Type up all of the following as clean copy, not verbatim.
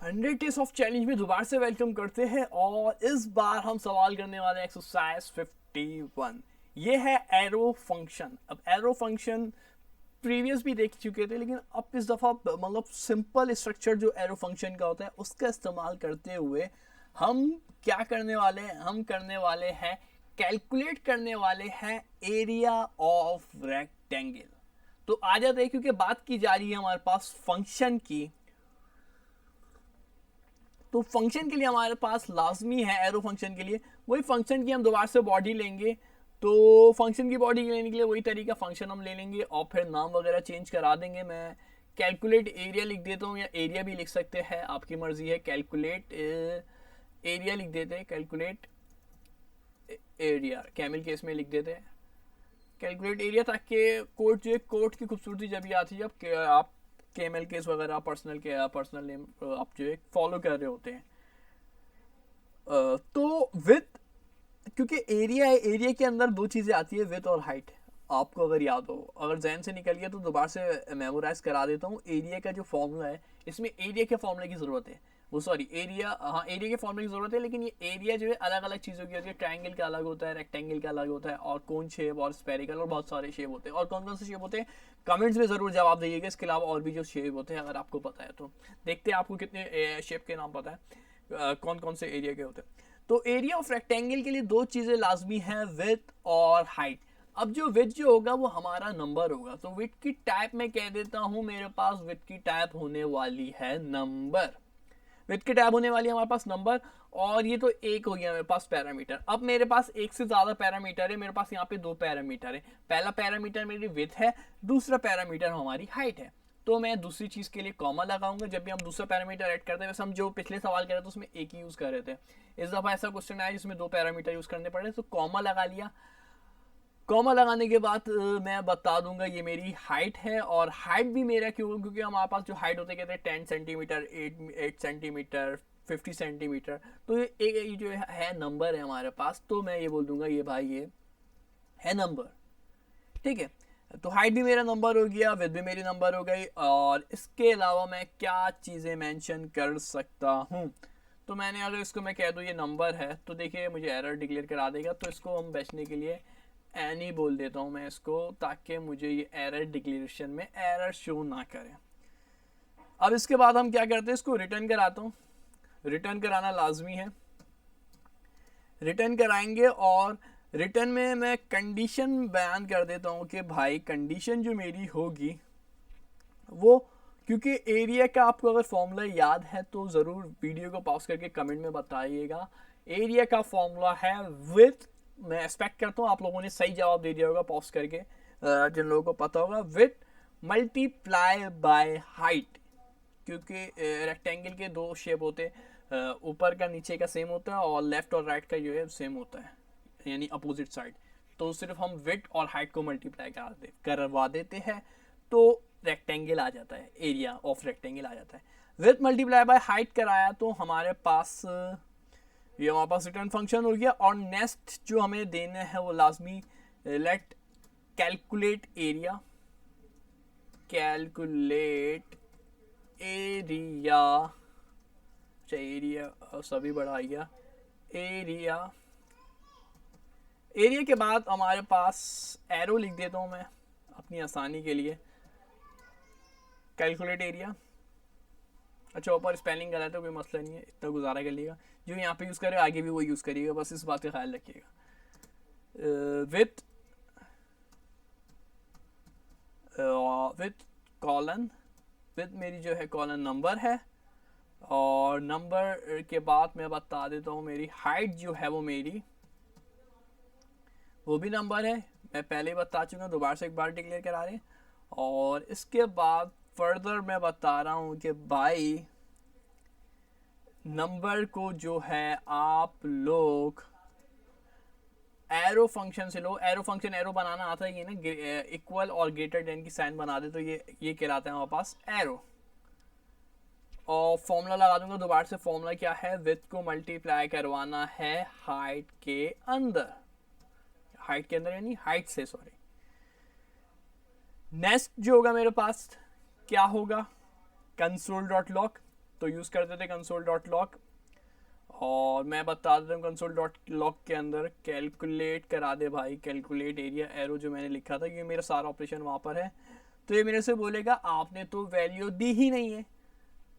100 days of challenge में दोबारा से वेलकम करते हैं और इस बार हम सवाल करने वाले हैं एक्सरसाइज 51। ये है एरो फंक्शन। अब एरो फंक्शन प्रीवियस भी देख चुके थे, लेकिन अब इस दफ़ा मतलब सिंपल स्ट्रक्चर जो एरो फंक्शन का होता है उसका इस्तेमाल करते हुए हम क्या करने वाले हैं, हम करने वाले हैं कैलकुलेट करने वाले हैं एरिया ऑफ रेक्टेंगल। तो आ जाते हैं, क्योंकि बात की जा रही है हमारे पास फंक्शन की, तो फंक्शन के लिए हमारे पास लाजमी है एरो फंक्शन के लिए वही फंक्शन की हम दोबारा से बॉडी लेंगे। तो फंक्शन की बॉडी लेने के लिए वही तरीका फंक्शन हम ले लेंगे और फिर नाम वगैरह चेंज करा देंगे। मैं कैलकुलेट एरिया लिख देता हूँ या एरिया भी लिख सकते हैं, आपकी मर्जी है। कैलकुलेट एरिया लिख देते हैं, कैलकुलेट एरिया कैमल केस में लिख देते हैं कैलकुलेट एरिया, ताकि कोर्ट जो है कोर्ट की खूबसूरती जब भी आती है जब आप केएमएल केस वगैरह पर्सनल नेम आप जो है फॉलो कर रहे होते हैं। तो विथ, क्योंकि एरिया है, एरिया के अंदर दो चीज़ें आती है, विथ और हाइट। आपको अगर याद हो, अगर जहन से निकल गया तो दोबारा से मेमोराइज करा देता हूँ। एरिया का जो फॉर्मूला है, इसमें एरिया के फॉर्मूले की ज़रूरत है, वो सॉरी एरिया, हाँ एरिया के फॉर्मूले की ज़रूरत है, लेकिन ये एरिया जो है अलग अलग चीज़ों की होती है। ट्रायंगल का अलग होता है, रेक्टेंगल का अलग होता है, और कोन शेप और स्पेरिकल और बहुत सारे शेप होते हैं। और कौन कौन से शेप होते हैं कमेंट्स में ज़रूर जवाब दीजिएगा। इसके अलावा और भी जो शेप होते हैं अगर आपको पता है तो देखते हैं आपको कितने शेप के नाम पता है, कौन कौन से एरिया के होते हैं। तो एरिया ऑफ रेक्टेंगल के लिए दो चीज़ें लाजमी हैं, विथ और हाइट। अब जो विथ जो होगा वो हमारा नंबर होगा, तो विथ की टाइप में कह देता हूं, मेरे पास विथ की टाइप होने वाली है नंबर। विथ की टाइप होने वाली है हमारे पास नंबर, और ये तो एक हो गया मेरे पास पैरामीटर। अब मेरे पास एक से ज़्यादा पैरामीटर है, मेरे पास यहाँ पे दो पैरामीटर है। पहला पैरामीटर मेरी विथ है, दूसरा पैरामीटर हमारी हाइट है। तो मैं दूसरी चीज़ के लिए कॉमा लगाऊंगा जब भी हम दूसरा पैरामीटर ऐड करते हैं। वैसे हम जो पिछले सवाल कर रहे थे उसमें एक ही यूज़ कर रहे थे, इस दफ़ा ऐसा क्वेश्चन आया जिसमें दो पैरामीटर यूज़ करने पड़े, तो कॉमा लगा लिया। कॉमा लगाने के बाद मैं बता दूंगा ये मेरी हाइट है। और हाइट भी मेरा क्यों, क्योंकि हमारे पास जो हाइट होते कहते हैं 10 सेंटीमीटर, 8 सेंटीमीटर, 50 सेंटीमीटर। तो ये जो है नंबर है हमारे पास, तो मैं ये बोल दूंगा ये भाई ये है नंबर। ठीक है, तो हाइट भी मेरा नंबर हो गया, विड्थ भी मेरी नंबर हो गई। और इसके अलावा मैं क्या चीज़ें मेंशन कर सकता हूँ, तो मैंने अगर इसको मैं कह दूँ ये नंबर है, तो देखिए मुझे एरर डिक्लेयर करा देगा। तो इसको हम बचने के लिए एनी बोल देता हूँ मैं इसको, ताकि मुझे ये एरर डिक्लेरेशन में एरर शो ना करे। अब इसके बाद हम क्या करते हैं, इसको रिटर्न कराता हूँ। रिटर्न कराना लाजमी है, रिटर्न कराएंगे। और रिटर्न में मैं कंडीशन बयान कर देता हूँ कि भाई कंडीशन जो मेरी होगी वो, क्योंकि एरिया का आपको अगर फॉर्मूला याद है तो ज़रूर वीडियो को पॉज करके कमेंट में बताइएगा। एरिया का फॉर्मूला है विथ, मैं एक्सपेक्ट करता हूँ आप लोगों ने सही जवाब दे दिया होगा पॉज करके, जिन लोगों को पता होगा। विथ मल्टीप्लाई बाय हाइट, क्योंकि रेक्टेंगल के दो शेप होते हैं, ऊपर का नीचे का सेम होता है और लेफ्ट और राइट का जो है सेम होता है, यानी अपोजिट साइड। तो सिर्फ हम विथ और हाइट को मल्टीप्लाई करवा देते हैं तो रेक्टेंगल आ जाता है, एरिया ऑफ रेक्टेंगल आ जाता है। विथ मल्टीप्लाई बाय हाइट कराया तो हमारे पास ये हमारे पास रिटर्न फंक्शन हो गया। और नेक्स्ट जो हमें देना है वो लाजमी, let calculate area, calculate area, अच्छा एरिया सभी बड़ा आ गया। एरिया, एरिया के बाद हमारे पास एरो लिख देता हूँ मैं अपनी आसानी के लिए, कैलकुलेट एरिया। अच्छा ऊपर स्पेलिंग गलत है, कोई मसला नहीं है, इतना गुजारा कर लिएगा। जो यहाँ पे यूज़ करे आगे भी वो यूज़ करिएगा, बस इस बात का ख्याल रखिएगा। विथ विथ कॉलन, विथ मेरी जो है कॉलन नंबर है, और नंबर के बाद मैं बता देता हूँ मेरी हाइट जो है वो मेरी वो भी नंबर है। मैं पहले ही बता चुका हूँ, दोबारा से एक बार डिक्लेयर करा रहे हैं। और इसके बाद फर्दर मैं बता रहा हूँ कि भाई नंबर को जो है आप लोग एरो फंक्शन से लो। एरो फंक्शन, एरो बनाना आता है ये ना, इक्वल और ग्रेटर देन की साइन बना दे तो ये कहलाता है हमारे पास एरो। और फॉर्मूला लगा दूंगा दोबारा से। फॉर्मूला क्या है, विथ को मल्टीप्लाई करवाना है हाइट के अंदर, हाइट के अंदर यानी हाइट से, सॉरी। नेक्स्ट जो होगा मेरे पास क्या होगा, कंसोल डॉट लॉग। तो यूज़ करते थे कंसोल डॉट लॉग, और मैं बता देता हूँ कंसोल डॉट लॉग के अंदर कैलकुलेट करा दे भाई, कैलकुलेट एरिया एरो जो मैंने लिखा था, ये मेरा सारा ऑपरेशन वहाँ पर है। तो ये मेरे से बोलेगा आपने तो वैल्यू दी ही नहीं है।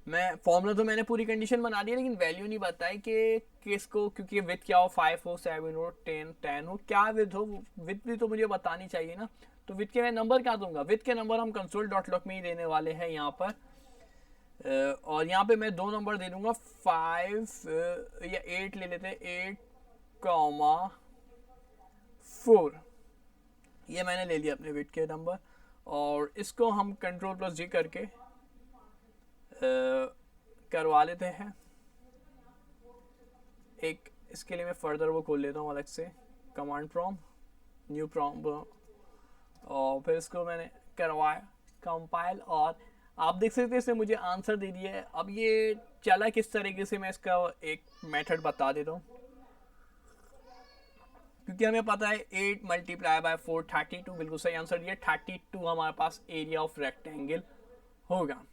मैं फॉर्मूला तो मैंने पूरी कंडीशन बना दी, लेकिन वैल्यू नहीं बताई कि किसको, क्योंकि विथ क्या हो, 5 हो, 7 हो, 10 हो, क्या विथ हो, विथ भी तो मुझे बतानी चाहिए ना। तो विथ के मैं नंबर क्या दूंगा, विथ के नंबर हम कंसोल डॉट लॉग में ही देने वाले हैं यहाँ पर। और यहाँ पे मैं 2 नंबर दे दूंगा, 5 या 8 ले लेते हैं, 8,4, ये मैंने ले लिया अपने विथ के नंबर। और इसको हम कंट्रोल प्लस जी करके करवा लेते हैं। एक इसके लिए मैं फर्दर वो खोल लेता हूँ अलग से, कमांड प्रॉम्प्ट, न्यू प्रॉम्प्ट, और फिर इसको मैंने करवाया कंपाइल, और आप देख सकते हैं इसने मुझे आंसर दे दिया है। अब ये चला किस तरीके से, मैं इसका एक मेथड बता देता हूँ, क्योंकि हमें पता है 8 मल्टीप्लाई बाय 4 32, बिल्कुल सही आंसर दिया। 32 हमारे पास एरिया ऑफ रेक्टेंगल होगा।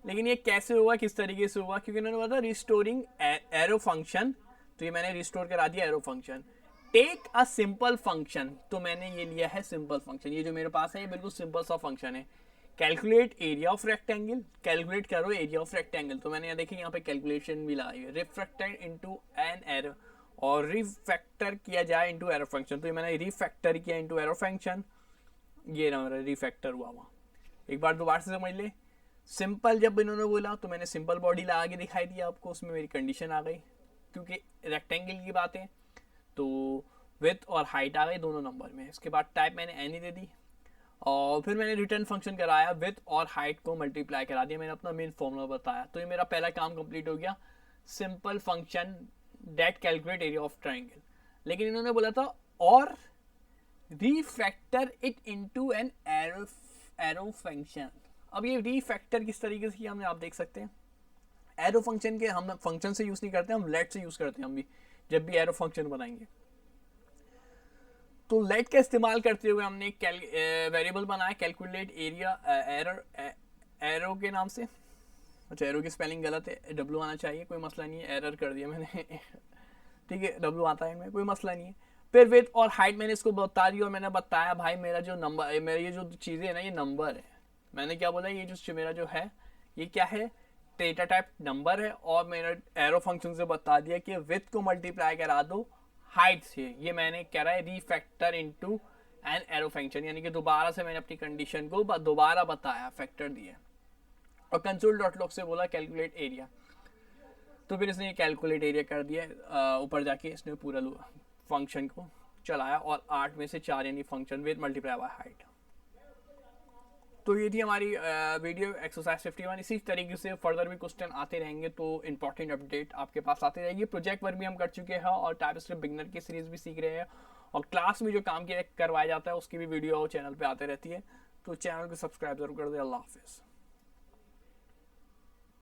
लेकिन ये कैसे हुआ, किस तरीके से हुआ, क्योंकि उन्होंने बताया रिस्टोरिंग एरो फंक्शन, तो ये मैंने रिस्टोर करा दिया arrow function. Take a simple function, तो मैंने ये लिया है सिंपल फंक्शन, ये जो मेरे पास है ये बिल्कुल सिंपल सा फंक्शन है। Calculate area of rectangle, calculate करो एरिया ऑफ रेक्टेंगल, तो मैंने यहाँ देखिए यहाँ पे कैलकुलेशन भी लगाई है। रिफ्रैक्टेड इनटू एन एरो, और रिफैक्टर किया जाए इनटू एरो फंक्शन, तो ये मैंने रिफैक्टर किया इनटू एरो फंक्शन, ये ना मेरा रिफैक्टर हुआ वहाँ। एक बार दोबारा से समझ ले, सिंपल जब इन्होंने बोला तो मैंने सिंपल बॉडी लगा के दिखाई दिया आपको, उसमें मेरी कंडीशन आ गई, क्योंकि रेक्टेंगल की बात है तो विथ और हाइट आ गई दोनों नंबर में। इसके बाद टाइप मैंने एनी दे दी, और फिर मैंने रिटर्न फंक्शन कराया, विथ और हाइट को मल्टीप्लाई करा दिया, मैंने अपना मेन फॉर्मूला बताया। तो ये मेरा पहला काम कंप्लीट हो गया, simple function that calculate area of triangle. लेकिन इन्होंने बोला था और refactor it into an arrow function. अब ये रीफैक्टर किस तरीके से किया हमने, आप देख सकते हैं। एरो फंक्शन के हम फंक्शन से यूज नहीं करते, हम लेट से यूज करते हैं हम भी, जब भी एरो फंक्शन बनाएंगे। तो लेट का इस्तेमाल करते हुए हमने वेरिएबल बनाया कैलकुलेट एरिया एरो के नाम से। अच्छा, एरो की स्पेलिंग गलत है, डब्ल्यू आना चाहिए, कोई मसला नहीं है, एरर कर दिया मैंने ठीक है, डब्ल्यू आता है इनमें, कोई मसला नहीं है। फिर विथ और हाइट मैंने इसको बता दी, और मैंने बताया भाई मेरा जो नंबर, मेरा ये जो चीज़ें है ना, ये नंबर है। मैंने क्या बोला, ये जो मेरा जो है ये क्या है, डेटा टाइप नंबर है, और मैंने एरो फंक्शन से बता दिया कि विथ को मल्टीप्लाई करा दो हाइट से, ये मैंने कह रहा है रीफैक्टर इनटू एन एरो फंक्शन, यानी कि दोबारा से मैंने अपनी कंडीशन को दोबारा बताया, फैक्टर दिया, और कंसोल डॉट लॉग से बोला कैलकुलेट एरिया, तो फिर इसने ये कैलकुलेट एरिया कर दिया। ऊपर जाके इसने पूरा फंक्शन को चलाया, और 8 में से 4 यानी function with multiply by height. तो ये थी हमारी वीडियो एक्सरसाइज 51। इसी तरीके से फर्दर भी क्वेश्चन आते रहेंगे, तो इंपॉर्टेंट अपडेट आपके पास आती रहेगी। प्रोजेक्ट वर्क भी हम कर चुके हैं, और टाइपस्क्रिप्ट बिगनर की सीरीज भी सीख रहे हैं, और क्लास में जो काम किया करवाया जाता है उसकी भी वीडियो चैनल पे आते रहती है। तो चैनल को सब्सक्राइब जरूर कर दे। अल्लाह हाफिज़।